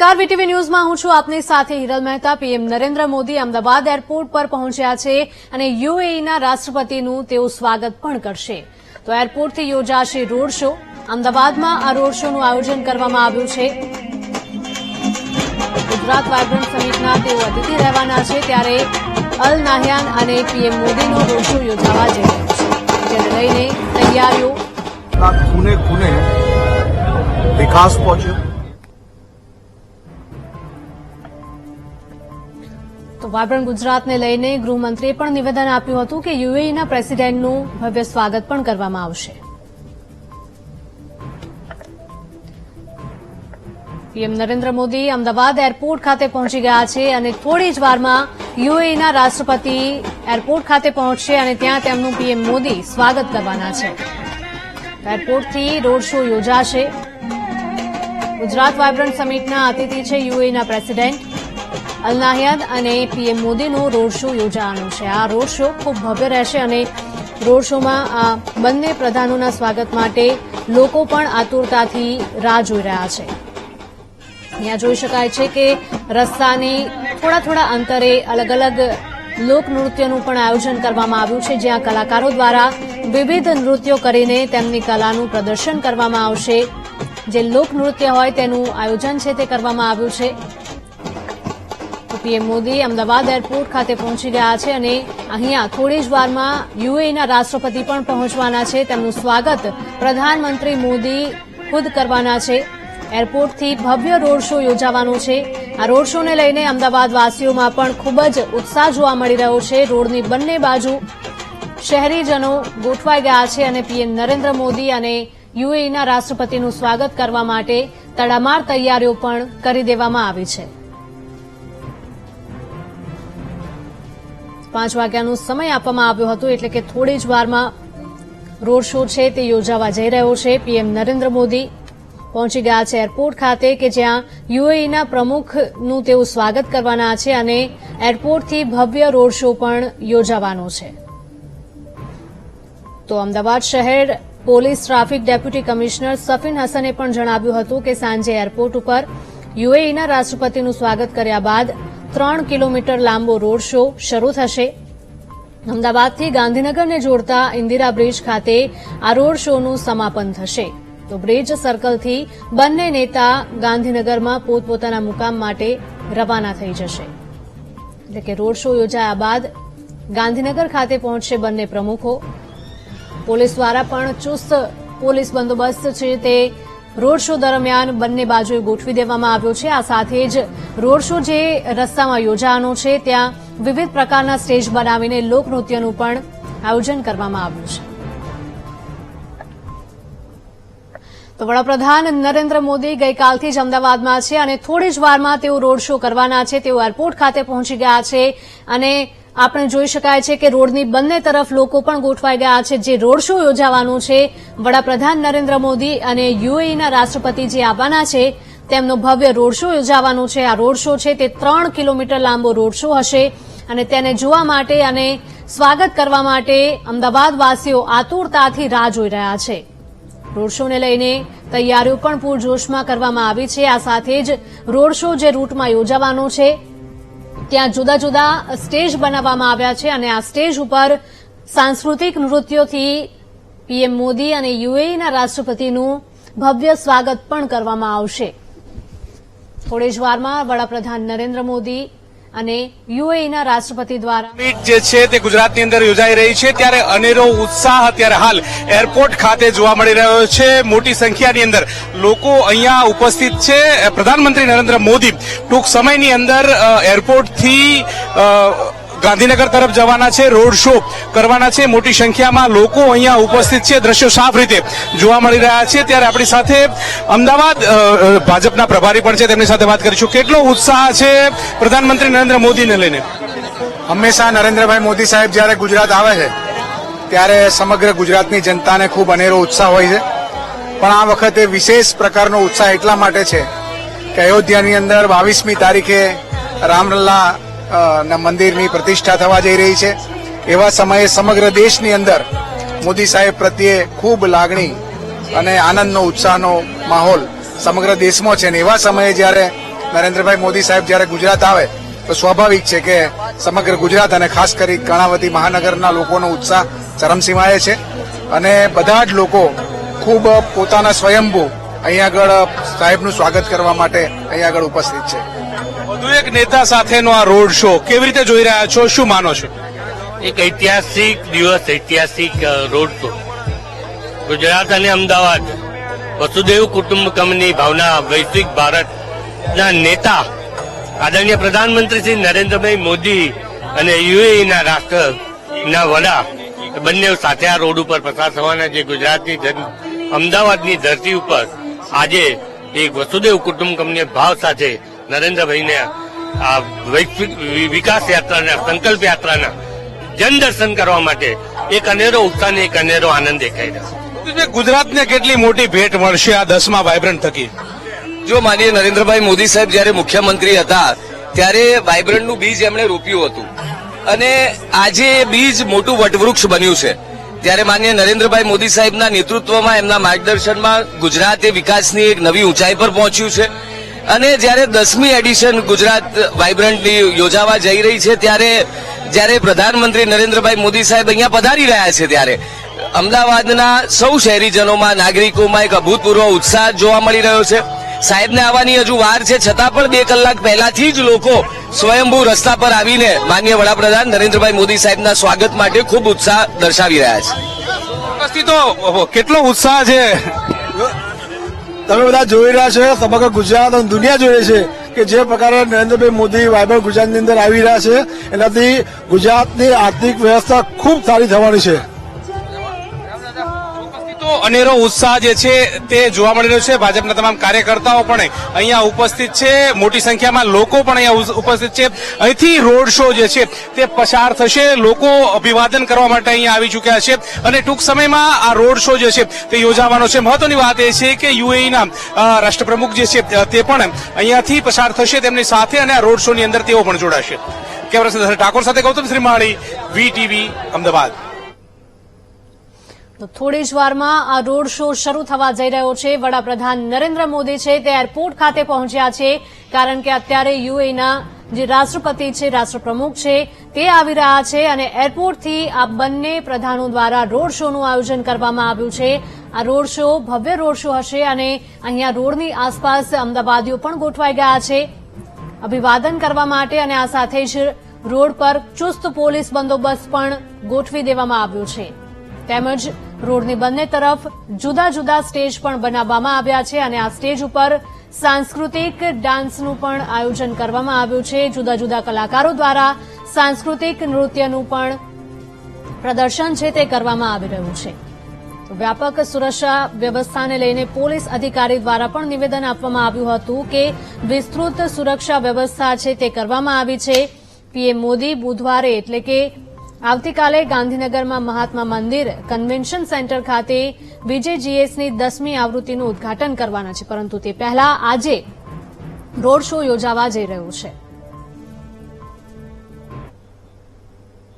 નમસ્કાર, વીટીવી ન્યૂઝમાં હું છું આપની સાથે હિરલ મહેતા। પીએમ નરેન્દ્ર મોદી અમદાવાદ એરપોર્ટ પર પહોંચ્યા છે અને યુએઈના રાષ્ટ્રપતિનું તેઓ સ્વાગત પણ કરશે। તો એરપોર્ટથી યોજાશે રોડ શો। અમદાવાદમાં આ રોડ શોનું આયોજન કરવામાં આવ્યું છે। ગુજરાત વાયબ્રન્ટ સમિટના તેઓ અતિથિ રહેવાના છે, ત્યારે અલ નાહયાન અને પીએમ મોદીનો રોડ શો યોજાવા જઈ રહ્યો છે, જેને લઈને તૈયારીઓ ખૂને ખૂને વિકાસ પહોંચ્યો। તો વાયબ્રન્ટ ગુજરાતને લઈને ગૃહમંત્રીએ પણ નિવેદન આપ્યું હતું કે યુએઈના પ્રેસિડેન્ટનું ભવ્ય સ્વાગત પણ કરવામાં આવશે। પીએમ નરેન્દ્ર મોદી અમદાવાદ એરપોર્ટ ખાતે પહોંચી ગયા છે અને થોડી જ વારમાં યુએઈના રાષ્ટ્રપતિ એરપોર્ટ ખાતે પહોંચશે અને ત્યાં તેમનું પીએમ મોદી સ્વાગત કરવાના છે। એરપોર્ટથી રોડ શો યોજાશે। ગુજરાત વાયબ્રન્ટ સમિટના અતિથિ છે યુએઈના પ્રેસિડેન્ટ અલ નાહયાન અને પીએમ મોદીનો રોડ શો યોજાવાનો છે। આ રોડ શો ખૂબ ભવ્ય રહેશે અને રોડ શોમાં આ બંને પ્રધાનોના સ્વાગત માટે લોકો પણ આતુરતાથી રાહ જોઈ રહ્યા છે। અહીંયા જોઈ શકાય છે કે રસ્તાની થોડા અંતરે અલગ અલગ લોકનૃત્યનું પણ આયોજન કરવામાં આવ્યું છે, જ્યાં કલાકારો દ્વારા વિવિધ નૃત્યો કરીને તેમની કલાનું પ્રદર્શન કરવામાં આવશે। જે લોકનૃત્ય હોય તેનું આયોજન છે તે કરવામાં આવ્યું છે। પીએમ મોદી અમદાવાદ એરપોર્ટ ખાતે પહોંચી ગયા છે અને અહીંયા થોડી જ વારમાં યુએઈના રાષ્ટ્રપતિ પણ પહોંચવાના છે। તેમનું સ્વાગત પ્રધાનમંત્રી મોદી ખુદ કરવાના છે। એરપોર્ટથી ભવ્ય રોડ શો યોજાવાનો છે। આ રોડ શોને લઈને અમદાવાદવાસીઓમાં પણ ખૂબ જ ઉત્સાહ જોવા મળી રહ્યો છે। રોડની બંને બાજુ શહેરીજનો ગોઠવાઈ ગયા છે અને પીએમ નરેન્દ્ર મોદી અને યુએઈના રાષ્ટ્રપતિનું સ્વાગત કરવા માટે તડામાર તૈયારીઓ પણ કરી દેવામાં આવી છે। 5 વાગ્યાનો સમય આપવામાં આવ્યો હતો, એટલે કે થોડી જ વારમાં રોડ શો છે તે યોજાવા જઈ રહ્યો છે। પીએમ નરેન્દ્ર મોદી પહોંચી ગયા છે એરપોર્ટ ખાતે, કે જ્યાં યુએઈના પ્રમુખનું તેઓ સ્વાગત કરવાના છે અને એરપોર્ટથી ભવ્ય રોડ શો પણ યોજાવાનો છે। તો અમદાવાદ શહેર police traffic deputy commissioner Safin હસને પણ જણાવ્યું હતું કે સાંજે એરપોર્ટ ઉપર યુએઈના રાષ્ટ્રપતિનું સ્વાગત કર્યા બાદ 3 કિલોમીટર લાંબો રોડ શો શરૂ થશે। અમદાવાદથી ગાંધીનગરને જોડતા ઇન્દિરા બ્રિજ ખાતે આ રોડ શોનું સમાપન થશે। તો બ્રિજ સર્કલથી બંને નેતા ગાંધીનગરમાં પોતપોતાના મુકામ માટે રવાના થઈ જશે। એટલે કે રોડ શો યોજાયા બાદ ગાંધીનગર ખાતે પહોંચશે બંને પ્રમુખો। પોલીસ દ્વારા પણ ચુસ્ત પોલીસ બંદોબસ્ત છે તે રોડ શો દરમિયાન બંને બાજુએ ગોઠવી દેવામાં આવ્યો છે। આ સાથે જ રોડ શો જે રસ્તામાં યોજાવાનો છે ત્યાં વિવિધ પ્રકારના સ્ટેજ બનાવીને લોકનૃત્યનું પણ આયોજન કરવામાં આવ્યું છે। તો વડાપ્રધાન નરેન્દ્ર મોદી ગઈકાલથી જ અમદાવાદમાં છે અને થોડી જ વારમાં તેઓ રોડ શો કરવાના છે। તેઓ એરપોર્ટ ખાતે પહોંચી ગયા છે અને આપણે જોઈ શકાય છે કે રોડની બંને તરફ લોકો પણ ગોઠવાઈ ગયા છે। જે રોડ શો યોજાવાનો છે, વડાપ્રધાન નરેન્દ્ર મોદી અને યુએઈના રાષ્ટ્રપતિ જે આવવાના છે તેમનો ભવ્ય રોડ શો યોજાવાનો છે। આ રોડ શો છે તે 3 કિલોમીટર લાંબો રોડ શો હશે અને તેને જોવા માટે અને સ્વાગત કરવા માટે અમદાવાદવાસીઓ આતુરતાથી રાહ જોઈ રહ્યા છે। રોડ શોને લઈને તૈયારીઓ પણ પૂરજોશમાં કરવામાં આવી છે। આ સાથે જ રોડ શો જે રૂટમાં યોજાવાનો છે ત્યાં જુદા જુદા સ્ટેજ બનાવવામાં આવ્યા છે અને આ સ્ટેજ ઉપર સાંસ્કૃતિક નૃત્યોથી પીએમ મોદી અને યુએઈના રાષ્ટ્રપતિનું ભવ્ય સ્વાગત પણ કરવામાં આવશે। થોડી જ વારમાં વડાપ્રધાન નરેન્દ્ર મોદી અને યુએઈના રાષ્ટ્રપતિ દ્વારા મીટ જે છે તે ગુજરાતની અંદર યોજાઈ રહી છે, ત્યારે અનેરો ઉત્સાહ અત્યારે હાલ એરપોર્ટ ખાતે જોવા મળી રહ્યો છે। મોટી સંખ્યાની અંદર લોકો અહીંયા ઉપસ્થિત છે। પ્રધાનમંત્રી નરેન્દ્ર મોદી ટૂંક સમયની અંદર એરપોર્ટથી ગાંધીનગર તરફ જવાના છે, રોડ શો કરવાના છે। મોટી સંખ્યામાં લોકો અહીંયા ઉપસ્થિત છે, દ્રશ્યો સાફ રીતે જોવા મળી રહ્યા છે। ત્યારે આપણી સાથે અમદાવાદ ભાજપના પ્રભારી પણ છે, તેમની સાથે વાત કરીશું। કેટલો ઉત્સાહ છે પ્રધાનમંત્રી નરેન્દ્ર મોદીને લઈને? હંમેશા નરેન્દ્રભાઈ મોદી સાહેબ જ્યારે ગુજરાત આવે છે ત્યારે સમગ્ર ગુજરાતની જનતાને ખૂબ અનેરો ઉત્સાહ હોય છે, પણ આ વખતે વિશેષ પ્રકારનો ઉત્સાહ એટલા માટે છે કે અયોધ્યાની અંદર 22મી તારીખે રામલલ્લા ના મંદિરની પ્રતિષ્ઠા થવા જઈ રહી છે। એવા સમયે સમગ્ર દેશની અંદર મોદી સાહેબ પ્રત્યે ખૂબ લાગણી અને આનંદનો ઉત્સાહનો માહોલ સમગ્ર દેશમાં છે। એવા સમયે જ્યારે નરેન્દ્રભાઈ મોદી સાહેબ જયારે ગુજરાત આવે તો સ્વાભાવિક છે કે સમગ્ર ગુજરાત અને ખાસ કરી કર્ણાવતી મહાનગરના લોકોનો ઉત્સાહ ચરમસીમાએ છે અને બધા જ લોકો ખૂબ પોતાના સ્વયંભૂ અહીંયા આગળ સાહેબનું સ્વાગત કરવા માટે અહીંયા આગળ ઉપસ્થિત છે. વધુ એક નેતા સાથેનો આ રોડ શો કેવી રીતે જોઈ રહ્યા છો, શું માનો છો? એક ઐતિહાસિક દિવસ, ઐતિહાસિક રોડ શો. ગુજરાત અને અમદાવાદ વસુદેવ કુટુંબકમની ભાવના વૈશ્વિક ભારતના નેતા આદરણીય પ્રધાનમંત્રી શ્રી નરેન્દ્રભાઈ મોદી અને યુએઈના રાષ્ટ્રના વડા બંને સાથે આ રોડ ઉપર પસાર થવાના છે. ગુજરાતની અમદાવાદની ધરતી ઉપર આજે એક વસુદેવ કુટુંબકમની ભાવ સાથે નરેન્દ્રભાઈને આ વૈશ્વિક વિકાસ યાત્રાના, સંકલ્પ યાત્રાના જનદર્શન કરવા માટે એક અનેરો ઉત્સાહ અને એક અનેરો આનંદ દેખાઈ રહ્યો છે. ગુજરાતને કેટલી મોટી ભેટ મળશે આ 10મા વાયબ્રન્ટ થકી? જો માનીય નરેન્દ્રભાઈ મોદી સાહેબ જયારે મુખ્યમંત્રી હતા ત્યારે વાયબ્રન્ટનું બીજ એમણે રોપ્યું હતું અને આજે એ બીજ મોટું વટવૃક્ષ બન્યું છે. ત્યારે માનીય નરેન્દ્રભાઈ મોદી સાહેબના નેતૃત્વમાં, એમના માર્ગદર્શનમાં ગુજરાત એ વિકાસની એક નવી ઊંચાઈ પર પહોંચ્યું છે અને જયારે 10મી એડિશન ગુજરાત વાયબ્રન્ટની યોજાવા જઈ રહી છે ત્યારે જયારે પ્રધાનમંત્રી નરેન્દ્રભાઈ મોદી સાહેબ અહીંયા પધારી રહ્યા છે ત્યારે અમદાવાદના સૌ શહેરીજનોમાં, નાગરિકોમાં એક અભૂતપૂર્વ ઉત્સાહ જોવા મળી રહ્યો છે. સાહેબને આવવાની હજુ વાર છે છતાં પણ 2 કલાક પહેલાથી જ લોકો સ્વયંભૂ રસ્તા પર આવીને માનનીય વડાપ્રધાન નરેન્દ્રભાઈ મોદી સાહેબના સ્વાગત માટે ખૂબ ઉત્સાહ દર્શાવી રહ્યા છે. ચોક્કસથી તો કેટલો ઉત્સાહ છે. તમે બધા જોઈ રહ્યા છો, સમગ્ર ગુજરાત અને દુનિયા જોઈ રહી છે કે જે પ્રકારે નરેન્દ્રભાઈ મોદી વાયબ્રન્ટ ગુજરાતની અંદર આવી રહ્યા છે એનાથી ગુજરાતની આર્થિક વ્યવસ્થા ખૂબ સારી થવાની છે. તો અનેરો ઉત્સાહ જે છે તે જોવા મળી રહ્યો છે. ભાજપના તમામ કાર્યકર્તાઓ પણ અહીંયા ઉપસ્થિત છે, મોટી સંખ્યામાં લોકો પણ અહીંયા ઉપસ્થિત છે. અહીંથી રોડ શો જે છે તે પસાર થશે. લોકો અભિવાદન કરવા માટે અહીંયા આવી ચૂક્યા છે અને ટૂંક સમયમાં આ રોડ શો જે છે તે યોજાવાનો છે. મહત્વની વાત એ છે કે યુએઈના રાષ્ટ્રપ્રમુખ જે છે તે પણ અહીંયાથી પસાર થશે તેમની સાથે અને આ રોડ શોની અંદર તેઓ પણ જોડાશે. કેમેરા ઠાકોર સાથે ગૌતમ શ્રીમાળી, વીટીવી, અમદાવાદ. તો થોડી જ વારમાં આ રોડ શો શરૂ થવા જઈ રહ્યો છે. વડાપ્રધાન નરેન્દ્ર મોદી છે તે એરપોર્ટ ખાતે પહોંચ્યા છે કારણ કે અત્યારે યુએઈના જે રાષ્ટ્રપતિ છે, રાષ્ટ્રપ્રમુખ છે તે આવી રહ્યા છે અને એરપોર્ટથી આ બંને પ્રધાનો દ્વારા રોડ શોનું આયોજન કરવામાં આવ્યું છે. આ રોડ શો ભવ્ય રોડ શો હશે અને અહીંયા રોડની આસપાસ અમદાવાદીઓ પણ ગોઠવાઈ ગયા છે અભિવાદન કરવા માટે અને આ સાથે જ રોડ પર ચુસ્ત પોલીસ બંદોબસ્ત પણ ગોઠવી દેવામાં આવ્યો છે. તેમજ રોડની બંને તરફ જુદા જુદા સ્ટેજ પણ બનાવવામાં આવ્યા છે અને આ સ્ટેજ ઉપર સાંસ્કૃતિક ડાન્સનું પણ આયોજન કરવામાં આવ્યું છે. જુદા જુદા કલાકારો દ્વારા સાંસ્કૃતિક નૃત્યનું પણ પ્રદર્શન છે તે કરવામાં આવી રહ્યું છે. તો વ્યાપક સુરક્ષા વ્યવસ્થાને લઈને પોલીસ અધિકારી દ્વારા પણ નિવેદન આપવામાં આવ્યું હતું કે વિસ્તૃત સુરક્ષા વ્યવસ્થા છે તે કરવામાં આવી છે. પીએમ મોદી બુધવારે એટલે કે આવતીકાલે ગાંધીનગરમાં મહાત્મા મંદિર કન્વેન્શન સેન્ટર ખાતે બીજેજીએસની 10મી આવૃત્તિનું ઉદઘાટન કરવાના છે પરંતુ તે પહેલા આજે રોડ શો યોજાવા જઈ રહ્યો છે.